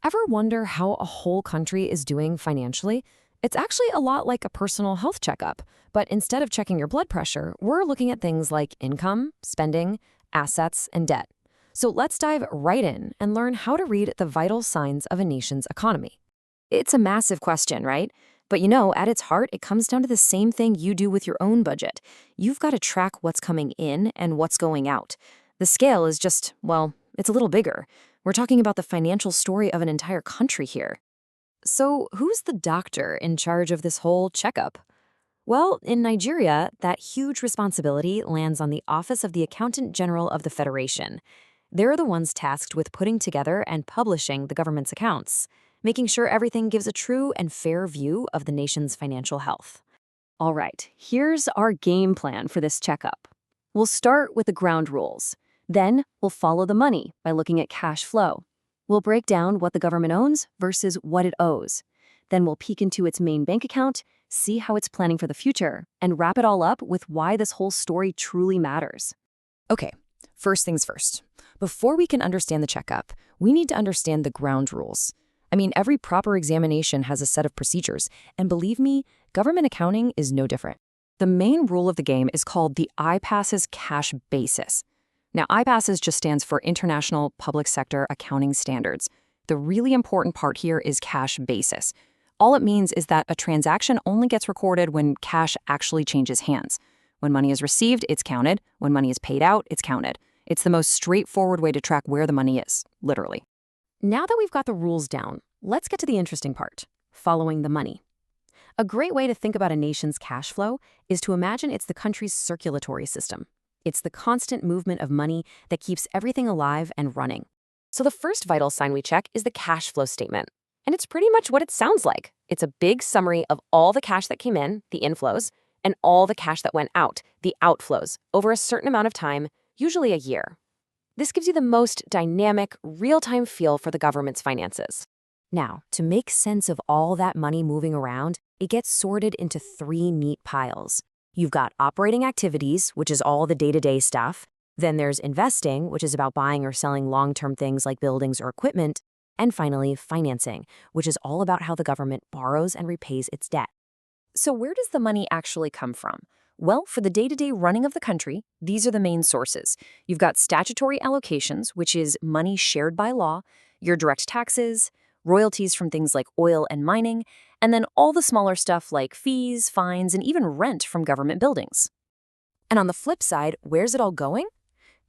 Ever wonder how a whole country is doing financially? It's actually a lot like a personal health checkup, but instead of checking your blood pressure, we're looking at things like income, spending, assets, and debt. So let's dive right in and learn how to read the vital signs of a nation's economy. It's a massive question, right? But at its heart, it comes down to the same thing you do with your own budget. You've got to track what's coming in and what's going out. The scale is just, well, it's a little bigger. We're talking about the financial story of an entire country here. So, who's the doctor in charge of this whole checkup? Well, in Nigeria, that huge responsibility lands on the Office of the Accountant General of the Federation. They're the ones tasked with putting together and publishing the government's accounts, making sure everything gives a true and fair view of the nation's financial health. All right, here's our game plan for this checkup. We'll start with the ground rules. Then, we'll follow the money by looking at cash flow. We'll break down what the government owns versus what it owes. Then we'll peek into its main bank account, see how it's planning for the future, and wrap it all up with why this whole story truly matters. Okay, first things first. Before we can understand the checkup, we need to understand the ground rules. Every proper examination has a set of procedures, and believe me, government accounting is no different. The main rule of the game is called the Ipsas cash basis. Now, Ipsas just stands for International Public Sector Accounting Standards. The really important part here is cash basis. All it means is that a transaction only gets recorded when cash actually changes hands. When money is received, it's counted. When money is paid out, it's counted. It's the most straightforward way to track where the money is, literally. Now that we've got the rules down, let's get to the interesting part, following the money. A great way to think about a nation's cash flow is to imagine it's the country's circulatory system. It's the constant movement of money that keeps everything alive and running. So the first vital sign we check is the cash flow statement. And it's pretty much what it sounds like. It's a big summary of all the cash that came in, the inflows, and all the cash that went out, the outflows, over a certain amount of time, usually a year. This gives you the most dynamic, real-time feel for the government's finances. Now, to make sense of all that money moving around, it gets sorted into 3 neat piles. You've got operating activities, which is all the day-to-day stuff. Then there's investing, which is about buying or selling long-term things like buildings or equipment. And finally, financing, which is all about how the government borrows and repays its debt. So where does the money actually come from? Well, for the day-to-day running of the country, these are the main sources. You've got statutory allocations, which is money shared by law, your direct taxes, royalties from things like oil and mining, and then all the smaller stuff like fees, fines, and even rent from government buildings. And on the flip side, where's it all going?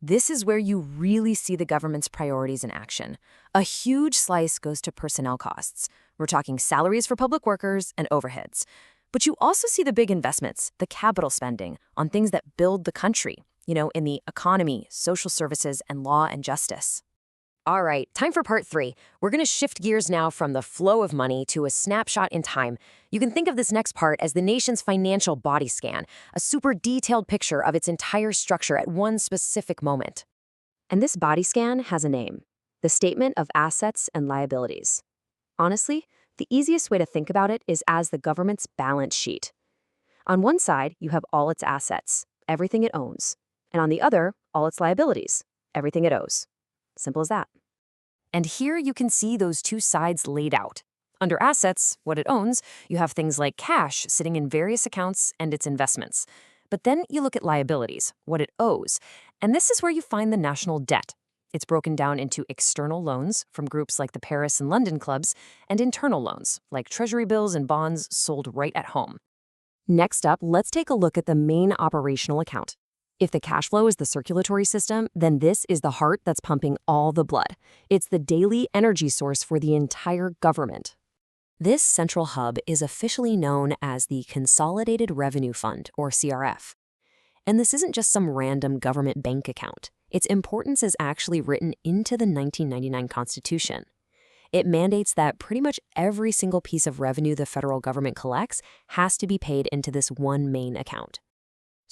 This is where you really see the government's priorities in action. A huge slice goes to personnel costs. We're talking salaries for public workers and overheads. But you also see the big investments, the capital spending, on things that build the country, in the economy, social services, and law and justice. All right, time for part 3. We're going to shift gears now from the flow of money to a snapshot in time. You can think of this next part as the nation's financial body scan, a super detailed picture of its entire structure at one specific moment. And this body scan has a name, the Statement of Assets and Liabilities. Honestly, the easiest way to think about it is as the government's balance sheet. On one side, you have all its assets, everything it owns, and on the other, all its liabilities, everything it owes. Simple as that. And here you can see those two sides laid out. Under assets, what it owns, you have things like cash sitting in various accounts and its investments. But then you look at liabilities, what it owes, and this is where you find the national debt. It's broken down into external loans from groups like the Paris and London clubs, and internal loans, like treasury bills and bonds sold right at home. Next up, let's take a look at the main operational account. If the cash flow is the circulatory system, then this is the heart that's pumping all the blood. It's the daily energy source for the entire government. This central hub is officially known as the Consolidated Revenue Fund, or CRF. And this isn't just some random government bank account. Its importance is actually written into the 1999 Constitution. It mandates that pretty much every single piece of revenue the federal government collects has to be paid into this one main account.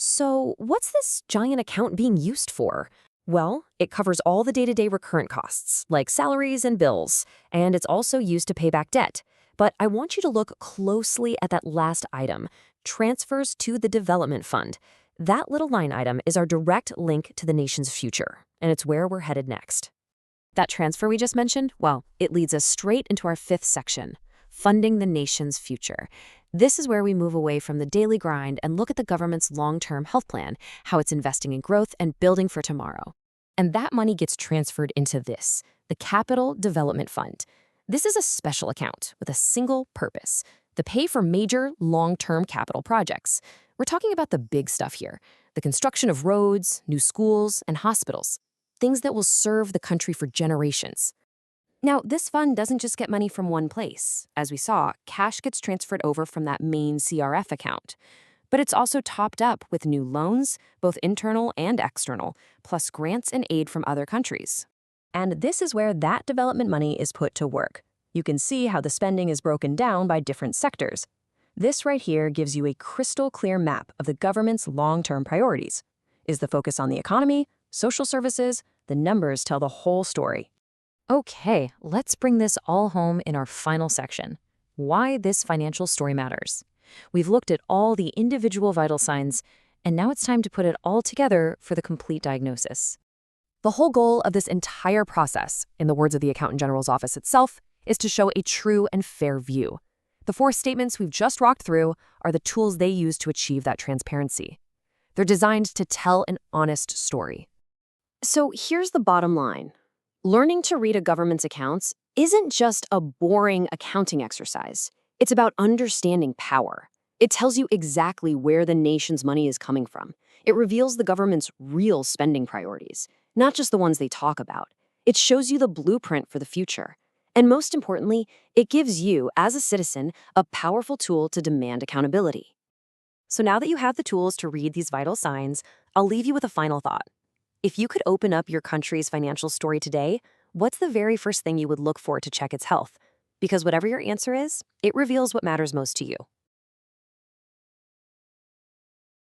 So what's this giant account being used for? Well, it covers all the day-to-day recurrent costs, like salaries and bills, and it's also used to pay back debt. But I want you to look closely at that last item, transfers to the development fund. That little line item is our direct link to the nation's future, and it's where we're headed next. That transfer we just mentioned, well, it leads us straight into our fifth section, funding the nation's future. This is where we move away from the daily grind and look at the government's long-term health plan, how it's investing in growth and building for tomorrow. And that money gets transferred into this, the Capital Development Fund. This is a special account with a single purpose, to pay for major long-term capital projects. We're talking about the big stuff here, the construction of roads, new schools, and hospitals, things that will serve the country for generations. Now, this fund doesn't just get money from one place. As we saw, cash gets transferred over from that main CRF account. But it's also topped up with new loans, both internal and external, plus grants and aid from other countries. And this is where that development money is put to work. You can see how the spending is broken down by different sectors. This right here gives you a crystal clear map of the government's long-term priorities. Is the focus on the economy, social services? The numbers tell the whole story. Okay, let's bring this all home in our final section. Why this financial story matters. We've looked at all the individual vital signs, and now it's time to put it all together for the complete diagnosis. The whole goal of this entire process, in the words of the Accountant General's office itself, is to show a true and fair view. The four statements we've just walked through are the tools they use to achieve that transparency. They're designed to tell an honest story. So here's the bottom line. Learning to read a government's accounts isn't just a boring accounting exercise. It's about understanding power. It tells you exactly where the nation's money is coming from. It reveals the government's real spending priorities, not just the ones they talk about. It shows you the blueprint for the future. And most importantly, it gives you, as a citizen, a powerful tool to demand accountability. So now that you have the tools to read these vital signs, I'll leave you with a final thought. If you could open up your country's financial story today, what's the very first thing you would look for to check its health? Because whatever your answer is, it reveals what matters most to you.